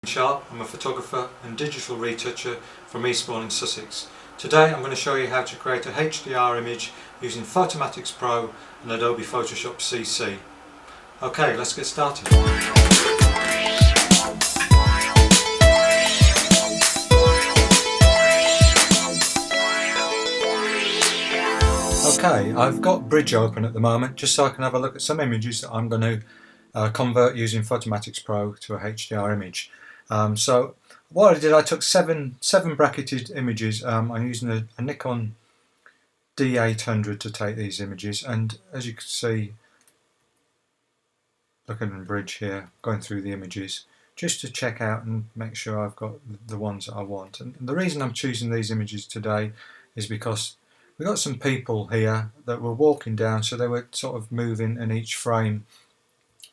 Sharp. I'm a photographer and digital retoucher from Eastbourne in Sussex. Today I'm going to show you how to create a HDR image using Photomatix Pro and Adobe Photoshop CC. Okay, let's get started. Okay, I've got Bridge open at the moment just so I can have a look at some images that I'm going to convert using Photomatix Pro to a HDR image. So what I did, I took seven bracketed images. I'm using a Nikon D800 to take these images, and as you can see, looking at Bridge here, going through the images just to check out and make sure I've got the ones that I want. And the reason I'm choosing these images today is because we've got some people here that were walking down, so they were sort of moving in each frame.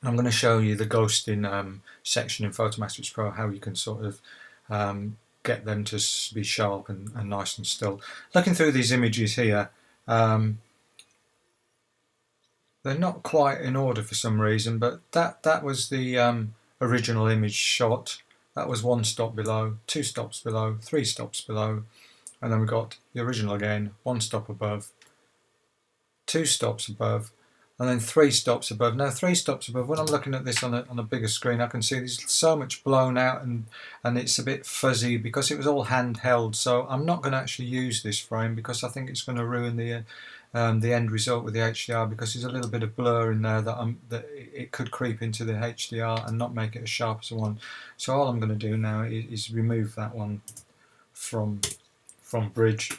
I'm going to show you the ghosting section in Photomatix Pro, how you can sort of get them to be sharp and nice and still. Looking through these images here, they're not quite in order for some reason, but that was the original image shot. That was one stop below, two stops below, three stops below, and then we got the original again, one stop above, two stops above, and then three stops above. Now three stops above, when I'm looking at this on a bigger screen, I can see there's so much blown out and it's a bit fuzzy because it was all handheld. So I'm not going to actually use this frame because I think it's going to ruin the end result with the HDR, because there's a little bit of blur in there that it could creep into the HDR and not make it as sharp as I want. So all I'm going to do now is remove that one from Bridge.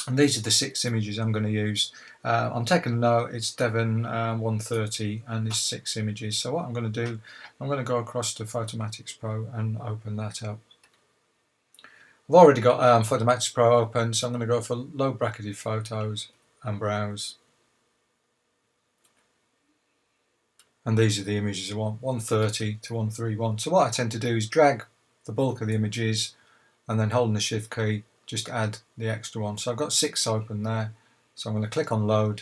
And these are the 6 images I'm going to use. I'm taking a note, it's Devon 130 and there's 6 images. So what I'm going to do, I'm going to go across to Photomatix Pro and open that up. I've already got Photomatix Pro open, so I'm going to go for low bracketed photos and browse. And these are the images I want, 130 to 131. So what I tend to do is drag the bulk of the images and then holding the shift key, just add the extra one. So I've got 6 open there, so I'm going to click on load.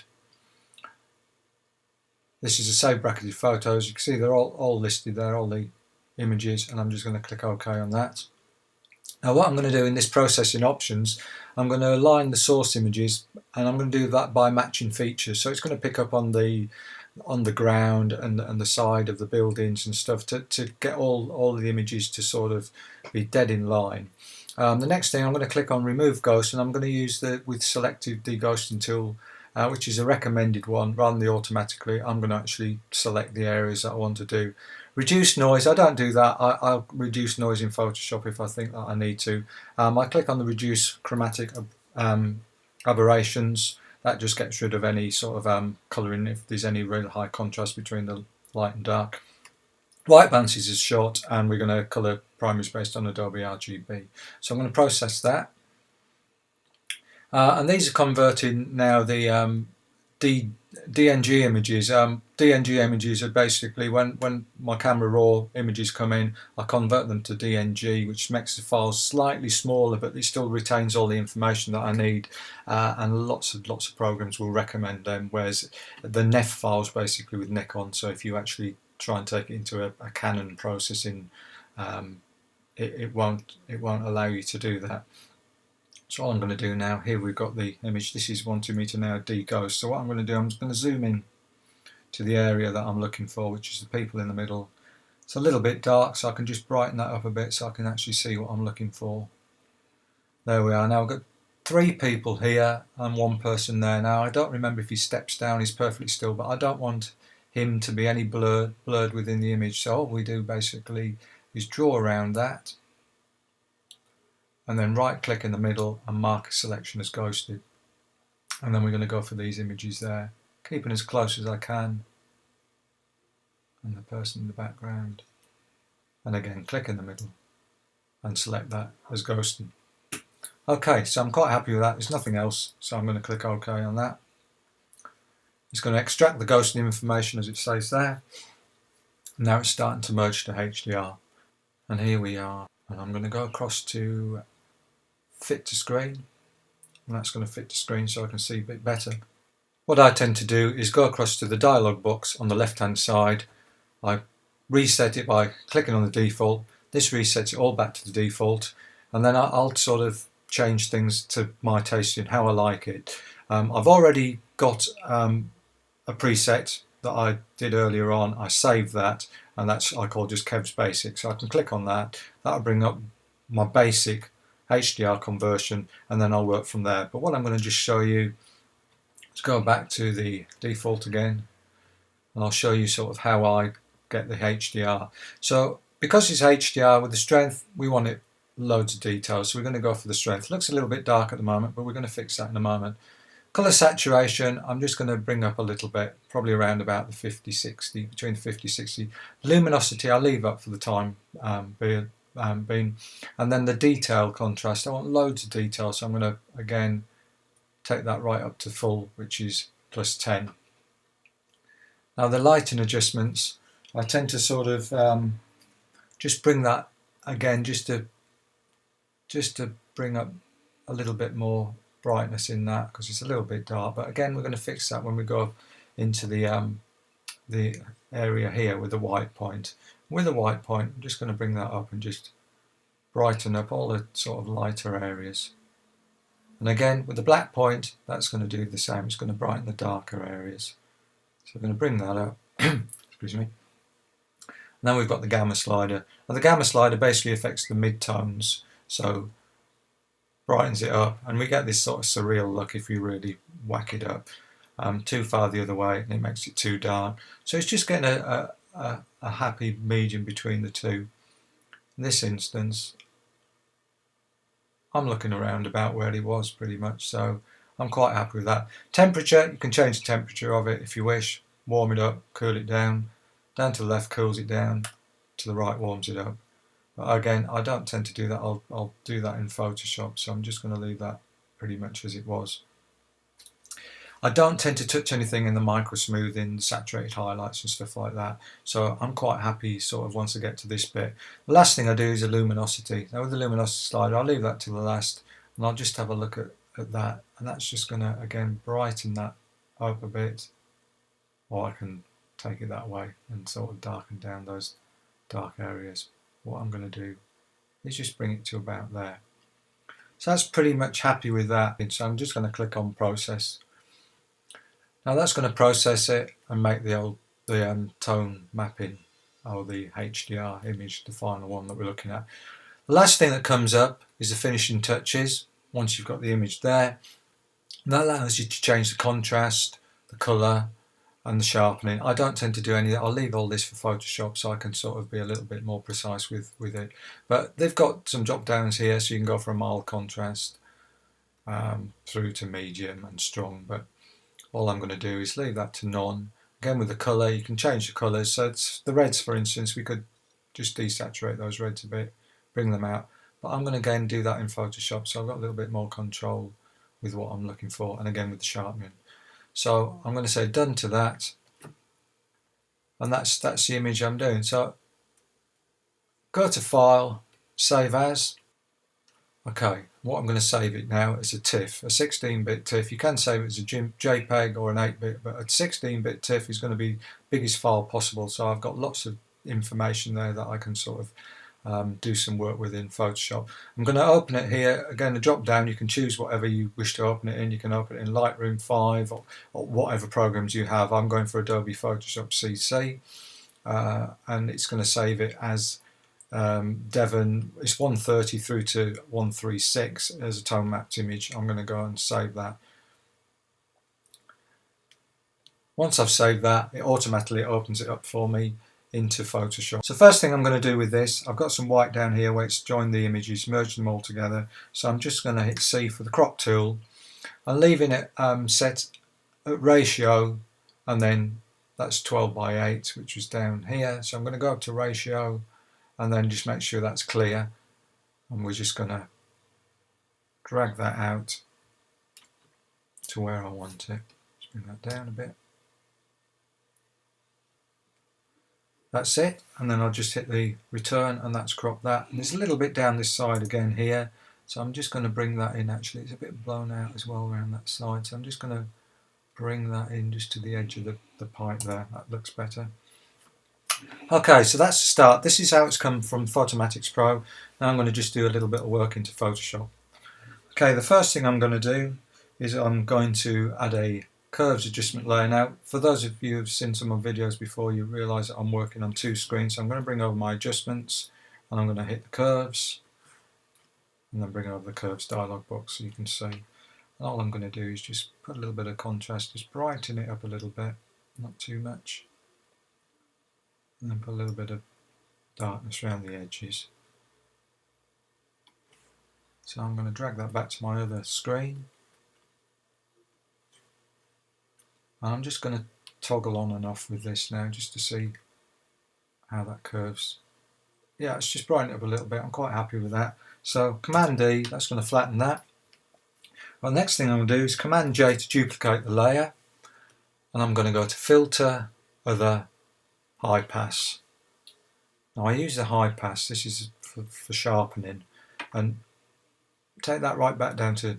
This is a save bracketed photos. You can see they're all listed there, all the images, and I'm just going to click OK on that. Now what I'm going to do in this processing options, I'm going to align the source images, and I'm going to do that by matching features. So it's going to pick up on the ground and the side of the buildings and stuff to get all of the images to sort of be dead in line. The next thing, I'm going to click on Remove Ghost, and I'm going to use with Selective Deghosting Tool, which is a recommended one rather than the automatically. I'm going to actually select the areas that I want to do. Reduce noise, I don't do that. I'll reduce noise in Photoshop if I think that I need to. I click on the Reduce Chromatic Aberrations. That just gets rid of any sort of colouring if there's any real high contrast between the light and dark. White balances is short, and we're going to colour primaries based on Adobe RGB. So I'm going to process that. And these are converting now the DNG images. DNG images are basically when my camera raw images come in, I convert them to DNG, which makes the files slightly smaller, but it still retains all the information that I need. And lots of programs will recommend them. Whereas the NEF files basically with Nikon. So if you actually try and take it into a Canon processing, it won't allow you to do that. So all I'm going to do now, here we've got the image, this is wanting me to now deghost. So what I'm going to do, I'm just going to zoom in to the area that I'm looking for, which is the people in the middle. It's a little bit dark, so I can just brighten that up a bit so I can actually see what I'm looking for. There we are. Now I've got 3 people here and 1 person there. Now I don't remember if he steps down, he's perfectly still, but I don't want him to be any blurred within the image. So all we do basically is draw around that, and then right click in the middle and mark a selection as ghosted. And then we're going to go for these images there, keeping as close as I can, and the person in the background. And again, click in the middle and select that as ghosted. Okay, so I'm quite happy with that. There's nothing else, so I'm going to click OK on that. It's going to extract the ghosting information as it says there. Now it's starting to merge to HDR. And here we are. And I'm going to go across to Fit to Screen. And that's going to fit to screen so I can see a bit better. What I tend to do is go across to the dialog box on the left hand side. I reset it by clicking on the default. This resets it all back to the default, and then I'll sort of change things to my taste and how I like it. I've already got a preset that I did earlier on. I saved that, and that's I call just Kev's Basic. So I can click on that. That'll bring up my basic HDR conversion, and then I'll work from there. But what I'm going to just show you is go back to the default again, and I'll show you sort of how I get the HDR. So because it's HDR with the strength, we want it loads of details, so we're going to go for the strength. It looks a little bit dark at the moment, but we're going to fix that in a moment. Colour saturation, I'm just going to bring up a little bit, probably around about the 50-60, between 50-60. Luminosity I'll leave up for the time being. And then the detail contrast, I want loads of detail, so I'm going to again take that right up to full, which is +10. Now the lighting adjustments, I tend to sort of just bring that again, just to bring up a little bit more brightness in that, because it's a little bit dark. But again, we're going to fix that when we go into the area here with the white point. With the white point, I'm just going to bring that up and just brighten up all the sort of lighter areas. And again, with the black point, that's going to do the same. It's going to brighten the darker areas. So we're going to bring that up. Excuse me. Now we've got the gamma slider. And the gamma slider basically affects the mid-tones, so brightens it up, and we get this sort of surreal look if you really whack it up too far the other way, and it makes it too dark. So it's just getting a happy medium between the two. In this instance, I'm looking around about where it was pretty much, so I'm quite happy with that. Temperature, you can change the temperature of it if you wish. Warm it up, cool it down. Down to the left cools it down, to the right warms it up. But again, I don't tend to do that. I'll do that in Photoshop, so I'm just going to leave that pretty much as it was. I don't tend to touch anything in the micro smoothing, saturated highlights and stuff like that, so I'm quite happy sort of once I get to this bit. The last thing I do is the luminosity. Now with the luminosity slider, I'll leave that to the last, and I'll just have a look at that, and that's just going to again brighten that up a bit, or I can take it that way and sort of darken down those dark areas. What I'm going to do is just bring it to about there. So that's pretty much happy with that. So I'm just going to click on process. Now that's going to process it and make the tone mapping, or the HDR image, the final one that we're looking at. The last thing that comes up is the finishing touches. Once you've got the image there, and that allows you to change the contrast, the colour, and the sharpening. I don't tend to do any of that. I'll leave all this for Photoshop so I can sort of be a little bit more precise with it. But they've got some drop downs here, so you can go from mild contrast through to medium and strong. But all I'm going to do is leave that to none. Again, with the colour, you can change the colours. So it's the reds, for instance, we could just desaturate those reds a bit, bring them out. But I'm going to again do that in Photoshop, so I've got a little bit more control with what I'm looking for, and again with the sharpening. So I'm going to say done to that, and that's the image I'm doing. So go to File, Save As. Okay, what I'm going to save it now is a TIFF, a 16-bit TIFF. You can save it as a JPEG or an 8-bit, but a 16-bit TIFF is going to be the biggest file possible. So I've got lots of information there that I can sort of do some work with in Photoshop. I'm going to open it here. Again, the drop down, you can choose whatever you wish to open it in. You can open it in Lightroom 5 or whatever programs you have. I'm going for Adobe Photoshop CC, and it's going to save it as Devon. It's 130 through to 136 as a tone mapped image. I'm going to go and save that. Once I've saved that, it automatically opens it up for me into Photoshop. So first thing I'm going to do with this, I've got some white down here where it's joined the images, merged them all together. So I'm just going to hit C for the crop tool. I'm leaving it set at ratio, and then that's 12:8, which was down here. So I'm going to go up to ratio and then just make sure that's clear. And we're just going to drag that out to where I want it. Just bring that down a bit. That's it, and then I'll just hit the return, and that's cropped that. And there's a little bit down this side again here, so I'm just going to bring that in. Actually, it's a bit blown out as well around that side, so I'm just going to bring that in just to the edge of the pipe there. That looks better. Okay, so that's the start. This is how it's come from Photomatics Pro. Now I'm going to just do a little bit of work into Photoshop. Okay, the first thing I'm going to do is I'm going to add a curves adjustment layer. Now, for those of you who've seen some of my videos before, you realise that I'm working on two screens. So I'm going to bring over my adjustments and I'm going to hit the curves and then bring over the curves dialog box so you can see. And all I'm going to do is just put a little bit of contrast, just brighten it up a little bit, not too much. And then put a little bit of darkness around the edges. So I'm going to drag that back to my other screen. And I'm just going to toggle on and off with this now just to see how that curves. Yeah, it's just brightened up a little bit. I'm quite happy with that. So Command D, that's going to flatten that. Well, the next thing I'm going to do is Command J to duplicate the layer. And I'm going to go to Filter, Other, High Pass. Now I use the high pass, this is for sharpening, and take that right back down to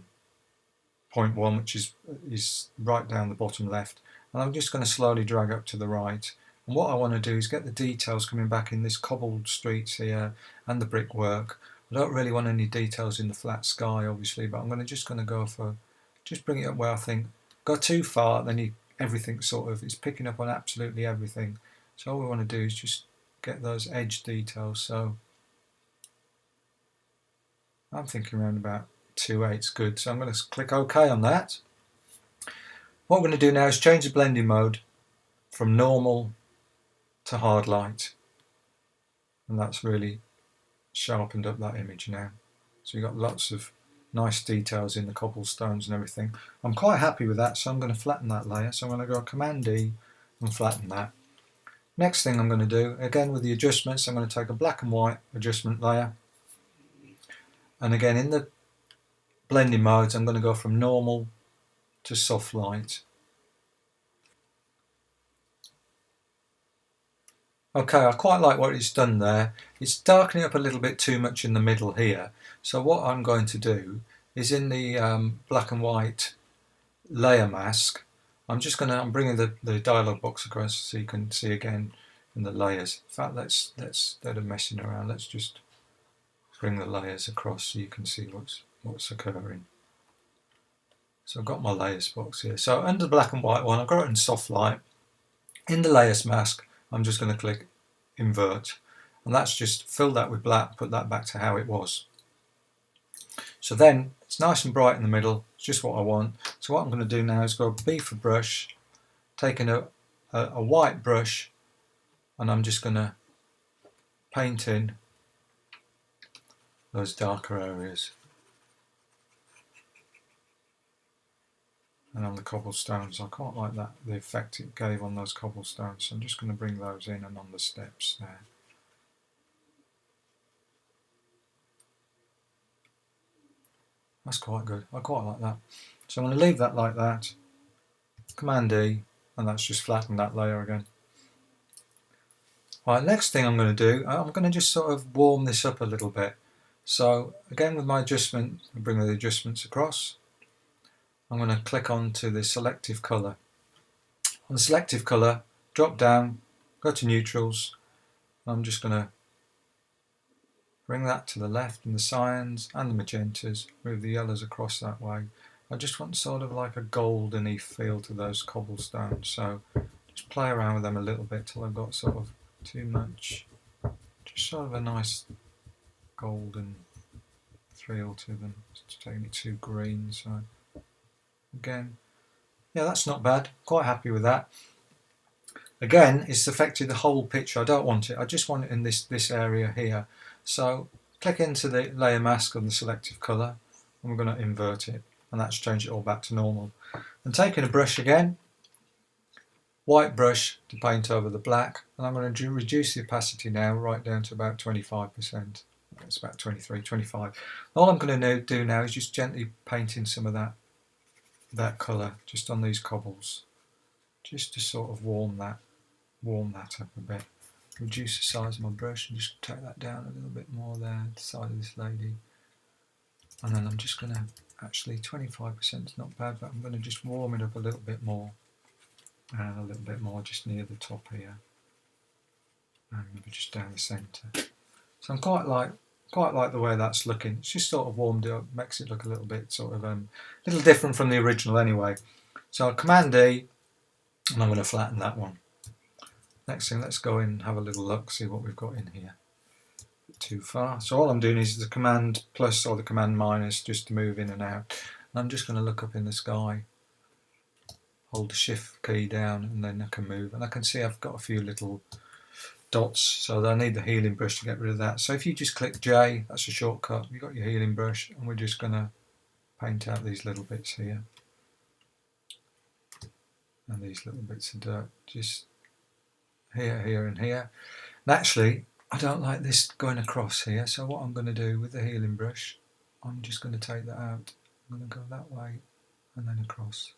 0.1, which is right down the bottom left, and I'm just going to slowly drag up to the right. And what I want to do is get the details coming back in this cobbled streets here and the brickwork. I don't really want any details in the flat sky obviously, but I'm just going to go for, just bring it up where I think, go too far then everything sort of is picking up on absolutely everything. So all we want to do is just get those edge details. So I'm thinking around about 2/8's good. So I'm going to click OK on that. What we're going to do now is change the blending mode from normal to hard light. And that's really sharpened up that image now. So you've got lots of nice details in the cobblestones and everything. I'm quite happy with that, so I'm going to flatten that layer. So I'm going to go Command D and flatten that. Next thing I'm going to do, again with the adjustments, I'm going to take a black and white adjustment layer. And again in the blending modes, I'm going to go from normal to soft light. Okay, I quite like what it's done there. It's darkening up a little bit too much in the middle here. So what I'm going to do is in the black and white layer mask, I'm bringing the dialog box across so you can see again in the layers. In fact, let's instead of messing around, let's just bring the layers across so you can see what's occurring. So I've got my layers box here. So under the black and white one, I've got it in soft light. In the layers mask, I'm just going to click invert, and that's just fill that with black, put that back to how it was. So then it's nice and bright in the middle, it's just what I want. So what I'm going to do now is go B for brush, taking a white brush, and I'm just going to paint in those darker areas. And on the cobblestones, I quite like that, the effect it gave on those cobblestones. So I'm just going to bring those in and on the steps there. That's quite good, I quite like that. So I'm going to leave that like that, Command D, and that's just flatten that layer again. Right, next thing I'm going to do, I'm going to just sort of warm this up a little bit. So again with my adjustment, I bring the adjustments across. I'm going to click on to the selective colour. On the selective colour, drop down, go to neutrals. I'm just going to bring that to the left in the cyans and the magentas, move the yellows across that way. I just want sort of like a goldeny feel to those cobblestones, so just play around with them a little bit till I've got sort of too much, just sort of a nice golden feel to them. It's taking it too green, so again, yeah, that's not bad, quite happy with that. Again, it's affected the whole picture. I don't want it, I just want it in this area here. So click into the layer mask on the selective colour, and we're going to invert it, and that's changed it all back to normal. And taking a brush again, white brush to paint over the black, and I'm going to reduce the opacity now right down to about 25%. It's about 23, 25. All I'm going to do now is just gently paint in some of that colour just on these cobbles, just to sort of warm that up a bit. Reduce the size of my brush and just take that down a little bit more there to the side of this lady. And then I'm just going to, actually 25% is not bad, but I'm going to just warm it up a little bit more. And a little bit more just near the top here. and maybe just down the centre. So I'm quite like the way that's looking. It's just sort of warmed it up, makes it look a little bit sort of a little different from the original anyway. So I'll Command E, and I'm going to flatten that one. Next thing, let's go in and have a little look, see what we've got in here. Too far. So all I'm doing is the Command plus or the Command minus just to move in and out. And I'm just going to look up in the sky, hold the Shift key down, and then I can move. And I can see I've got a few little dots, so I need the healing brush to get rid of that. So if you just click J, that's a shortcut. You've got your healing brush, and we're just going to paint out these little bits here. And these little bits of dirt, just here, here and here. And actually, I don't like this going across here, so what I'm going to do with the healing brush, I'm just going to take that out. I'm going to go that way and then across.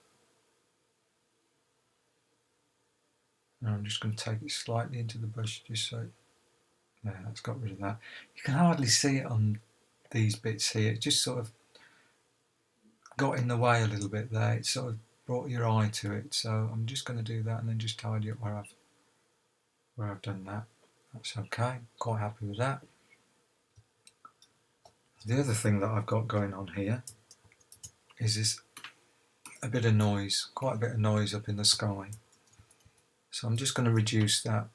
And I'm just going to take it slightly into the brush just so, yeah, that's got rid of that. You can hardly see it on these bits here, it just sort of got in the way a little bit there, it sort of brought your eye to it, so I'm just going to do that and then just tidy up where I've done that. That's okay, quite happy with that. The other thing that I've got going on here is a bit of noise, quite a bit of noise up in the sky. So I'm just going to reduce that.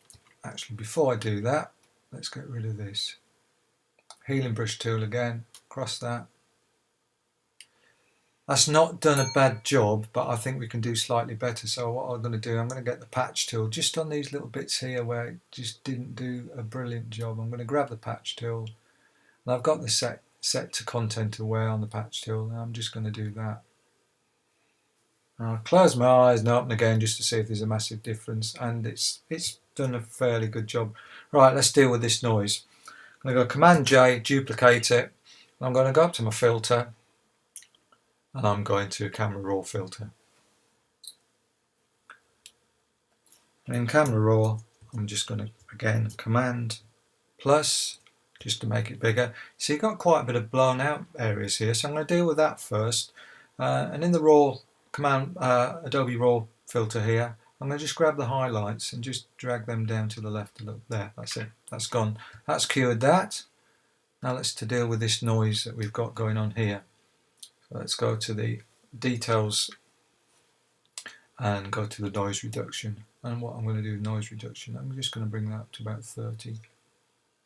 Actually, before I do that, let's get rid of this. Healing brush tool again, across that. That's not done a bad job, but I think we can do slightly better. So what I'm going to do, I'm going to get the patch tool just on these little bits here where it just didn't do a brilliant job. I'm going to grab the patch tool, and I've got the set to content aware on the patch tool, and I'm just going to do that. And I'll close my eyes and open again just to see if there's a massive difference, and it's done a fairly good job. Right, let's deal with this noise. I'm going to go Command J, duplicate it, and I'm going to go up to my filter, and I'm going to Camera Raw filter. And in Camera Raw, I'm just going to, again, Command plus, just to make it bigger. So you've got quite a bit of blown out areas here, so I'm going to deal with that first. And in the Raw, Adobe Raw filter here, I'm going to just grab the highlights and just drag them down to the left a little. There, that's it, that's gone. That's cured that. Now let's deal with this noise that we've got going on here. So let's go to the details and go to the noise reduction. And what I'm going to do with noise reduction, I'm just going to bring that up to about 30,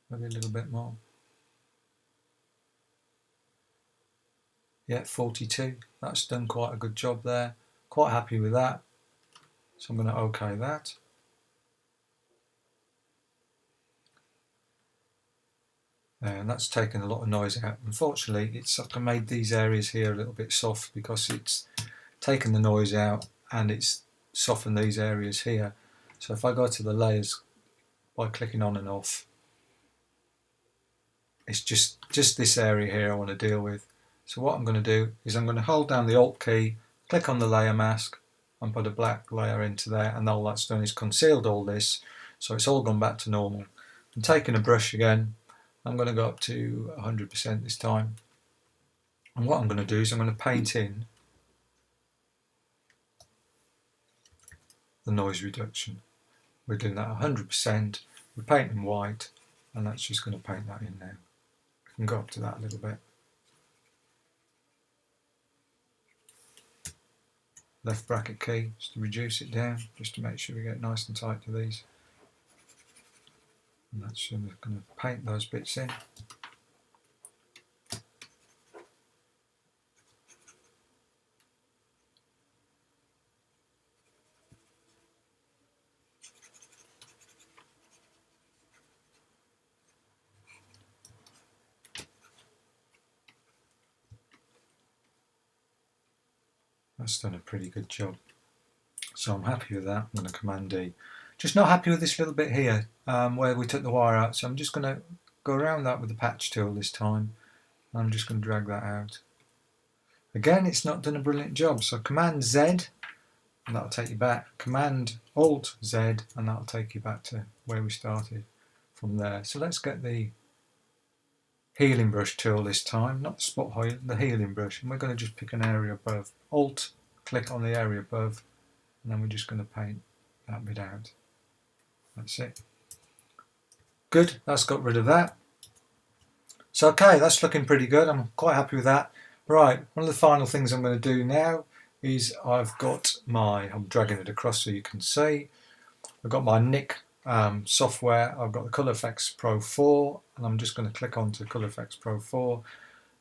maybe a little bit more. Yeah, 42. That's done quite a good job there. Quite happy with that. So I'm going to OK that. And that's taken a lot of noise out. Unfortunately, I've made these areas here a little bit soft because it's taken the noise out and it's softened these areas here. So if I go to the layers by clicking on and off, it's just this area here I want to deal with. So what I'm going to do is I'm going to hold down the Alt key, click on the layer mask and put a black layer into there, and all that's done is concealed all this, so it's all gone back to normal. I'm taking a brush again, I'm going to go up to 100% this time, and what I'm going to do is I'm going to paint in the noise reduction. We're doing that 100%, we're painting white, and that's just going to paint that in now. We can go up to that a little bit. Left bracket key just to reduce it down, just to make sure we get nice and tight to these. And that's going to paint those bits in. That's done a pretty good job. So I'm happy with that. I'm going to Command D. Just not happy with this little bit here where we took the wire out. So I'm just going to go around that with the patch tool this time. I'm just going to drag that out. Again, it's not done a brilliant job. So Command Z, and that'll take you back. Command Alt Z, and that'll take you back to where we started from there. So let's get the healing brush tool this time, not the spot heal, the healing brush, and we're going to just pick an area above. Alt, click on the area above, and then we're just going to paint that bit out. That's it. Good, that's got rid of that. So okay, that's looking pretty good. I'm quite happy with that. Right, one of the final things I'm going to do now is I'm dragging it across so you can see. I've got my Nick software. I've got the Colour Effects Pro 4, and I'm just going to click onto Colour Effects Pro 4.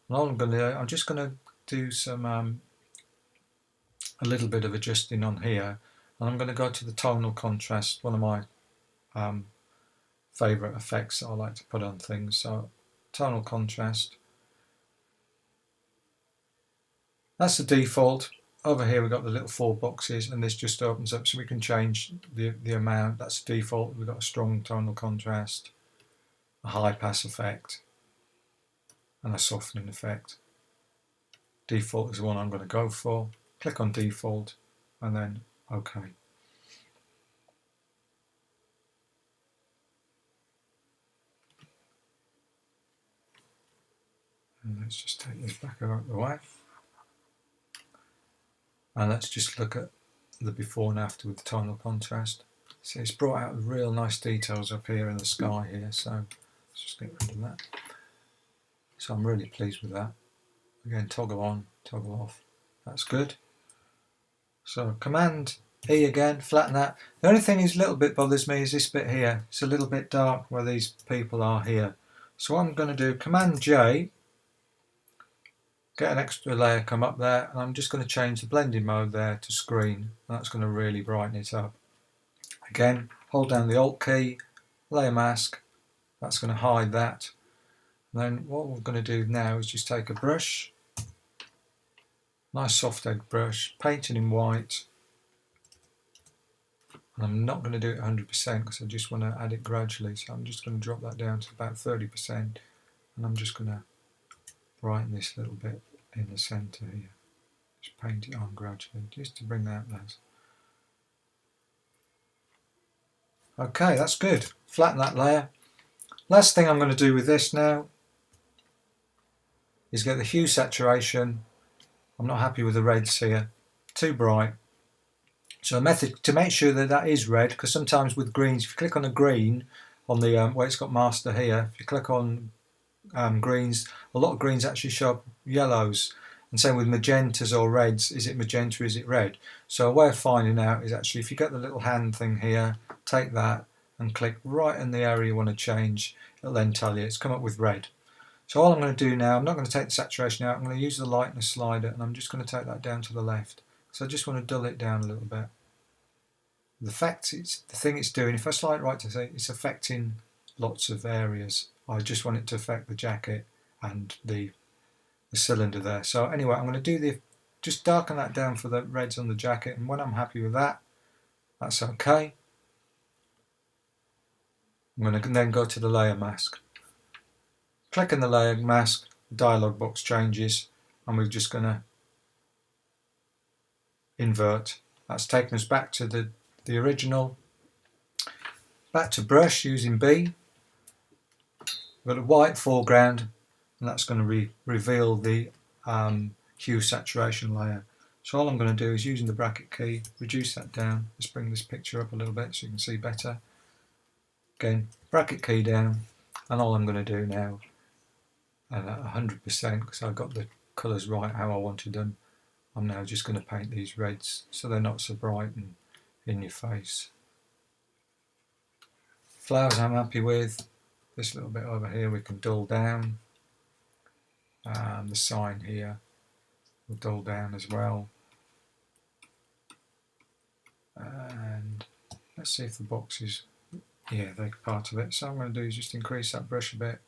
And all I'm just going to do some a little bit of adjusting on here, and I'm going to go to the tonal contrast, one of my favourite effects that I like to put on things. So tonal contrast, that's the default. Over here we've got the little 4 boxes, and this just opens up so we can change the amount. That's the default. We've got a strong tonal contrast, a high pass effect, and a softening effect. Default is the one I'm going to go for. Click on default and then OK. And let's just take this back out of the way. And let's just look at the before and after with the tonal contrast. So it's brought out real nice details up here in the sky here, so let's just get rid of that. So I'm really pleased with that. Again, toggle on, toggle off. That's good. So Command E again, flatten that. The only thing is a little bit bothers me is this bit here. It's a little bit dark where these people are here. So what I'm going to do, Command J, get an extra layer come up there, and I'm just going to change the blending mode there to screen. That's going to really brighten it up. Again, hold down the Alt key, layer mask, that's going to hide that. And then what we're going to do now is just take a brush, nice soft edge brush, paint it in white. And I'm not going to do it 100% because I just want to add it gradually, so I'm just going to drop that down to about 30%, and I'm just going to brighten this a little bit in the centre here. Just paint it on gradually, just to bring that nice. Okay, that's good. Flatten that layer. Last thing I'm going to do with this now is get the hue saturation. I'm not happy with the reds here, too bright. So a method to make sure that that is red, because sometimes with greens, if you click on a green on the where it's got master here, if you click on greens, a lot of greens actually show up yellows, and same with magentas or reds. Is it magenta, is it red? So a way of finding out is actually if you get the little hand thing here, take that and click right in the area you want to change, it'll then tell you it's come up with red. So all I'm going to do now, I'm not going to take the saturation out, I'm going to use the lightness slider, and I'm just going to take that down to the left. So I just want to dull it down a little bit. The thing it's doing, if I slide right to say, it's affecting lots of areas. I just want it to affect the jacket and the cylinder there. So anyway, I'm going to just darken that down for the reds on the jacket, and when I'm happy with that, that's okay. I'm going to then go to the layer mask. Click on the layer mask, the dialog box changes, and we're just going to invert. That's taken us back to the original. Back to brush using B. We've got a white foreground, and that's going to reveal the hue saturation layer. So all I'm going to do is using the bracket key, reduce that down. Let's bring this picture up a little bit so you can see better. Again, bracket key down, and all I'm going to do now, and at 100% because I've got the colours right how I wanted them, I'm now just going to paint these reds so they're not so bright and in your face. Flowers I'm happy with. This little bit over here we can dull down. The sign here will dull down as well. And let's see if the boxes, yeah, they're part of it. So what I'm going to do is just increase that brush a bit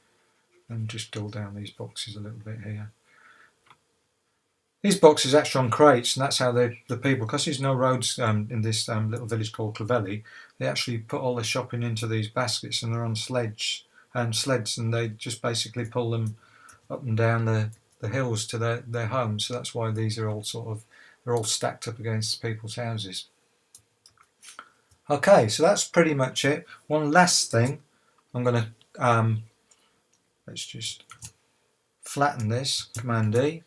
and just dull down these boxes a little bit here. These boxes are actually on crates, and that's how the people, because there's no roads in this little village called Clovelly, they actually put all their shopping into these baskets, and they're on sleds, and they just basically pull them up and down the hills to their homes. So that's why these are all they're all stacked up against people's houses. Okay, so that's pretty much it. One last thing, I'm going to let's just flatten this, Command D.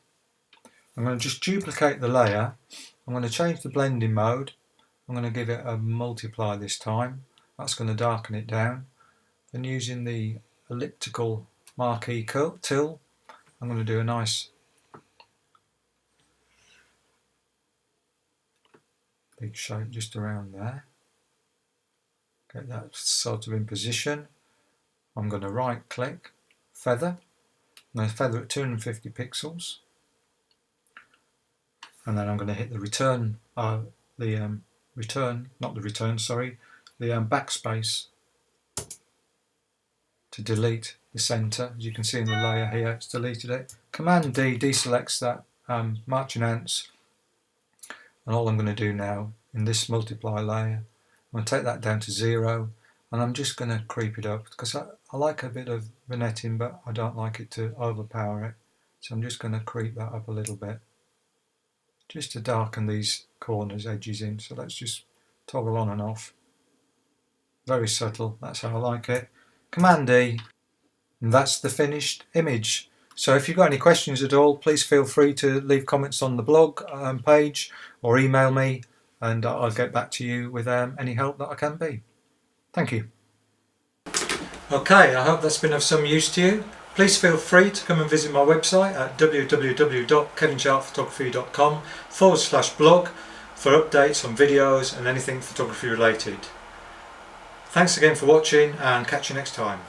I'm going to just duplicate the layer. I'm going to change the blending mode. I'm going to give it a multiply this time. That's going to darken it down. and using the elliptical marquee tool, I'm going to do a nice big shape just around there. Get that sort of in position. I'm going to right click, feather. I'm going to feather at 250 pixels. And then I'm going to hit the backspace to delete the center. As you can see in the layer here, it's deleted it. Command D deselects that marching ants. And all I'm going to do now in this multiply layer, I'm going to take that down to 0, and I'm just going to creep it up because I like a bit of vignetting, but I don't like it to overpower it. So I'm just going to creep that up a little bit, just to darken these corners, edges in. So let's just toggle on and off. Very subtle, that's how I like it. Command D, and that's the finished image. So if you've got any questions at all, please feel free to leave comments on the blog page or email me, and I'll get back to you with any help that I can be. Thank you. Okay, I hope that's been of some use to you. Please feel free to come and visit my website at www.kevinsharpphotography.com/blog for updates on videos and anything photography related. Thanks again for watching, and catch you next time.